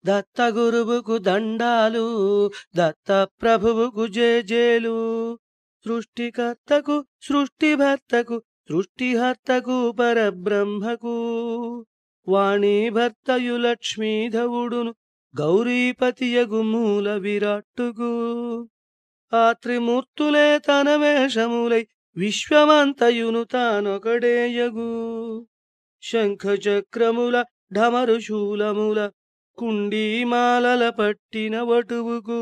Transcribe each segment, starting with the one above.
దత్త గురువుకు దండాలు, దత్త ప్రభువుకు జేజేలు. సృష్టికర్తకు సృష్టిభర్తకు సృష్టిహర్తకు పరబ్రహ్మకు, వాణీభర్తయు లక్ష్మీధవుడును గౌరీపతియగు మూల విరాట్టుకు. ఆ త్రిమూర్తులే తన వేషములై విశ్వమంతయును తానొకడేయగు. శంఖచక్రముల ఢమరుశూలముల కుండీమాలల పట్టిన వటువుకు,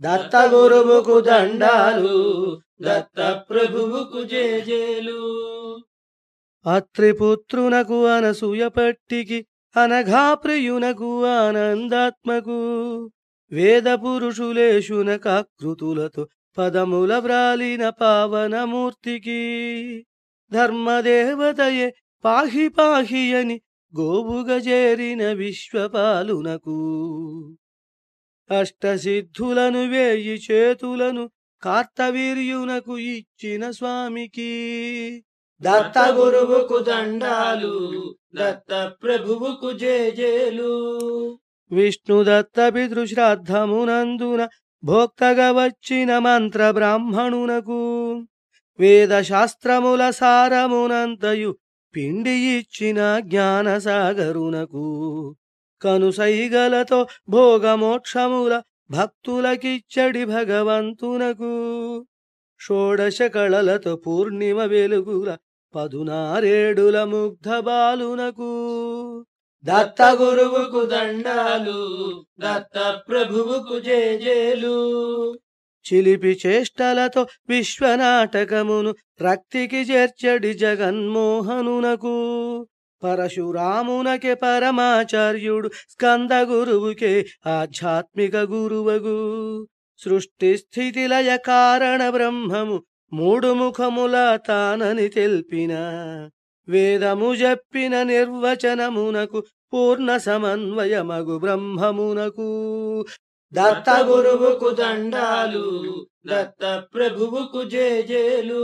దత్త గురువుకు దండాలు, దత్త ప్రభువుకు జేజేలు. అత్రిపుత్రునకు అనసూయ పట్టికి అనఘా ప్రియునకు ఆనందాత్మకు, వేద పురుషులేశునకాకృతులతో పదముల వ్రాలిన పావనమూర్తికి, ధర్మదేవతయే పాహి పాహి అని గోవుగజేరిన విశ్వపాలునకు, అష్టసిద్ధులను వేయి చేతులను కార్తవీర్యునకు ఇచ్చిన స్వామికి, దత్త గురువుకు దండాలు, దత్త ప్రభువుకు జేజేలు. విష్ణుదత్త పితృశ్రాద్ధమునందున భోక్తగా వచ్చిన మంత్ర బ్రాహ్మణునకు, వేదశాస్త్రముల సారమునంతయు పిండి ఇచ్చిన జ్ఞానసాగరునకు, కనుసైగలతో భోగమోక్షముల భక్తులకిచ్చడి భగవంతునకు, షోడశ కళలతో పూర్ణిమ వెలుగుల 16 ముగ్ధ బాలునకు, దత్త గురువుకు దండాలు, దత్త ప్రభువుకు జేజేలు. చిలిపి చేష్టలతో విశ్వనాటకమును రక్తికి చేర్చడి జగన్మోహనునకు, పరశురామునకే పరమాచార్యుడు స్కంద గురువుకే ఆధ్యాత్మిక గురువగు, సృష్టి స్థితి లయ కారణ బ్రహ్మము 3 ముఖముల తానని తెల్పిన, వేదము చెప్పిన నిర్వచనమునకు పూర్ణ సమన్వయమగు బ్రహ్మమునకు, దత్త గురువుకు దండాలు, దత్త ప్రభువుకు జేజేలు.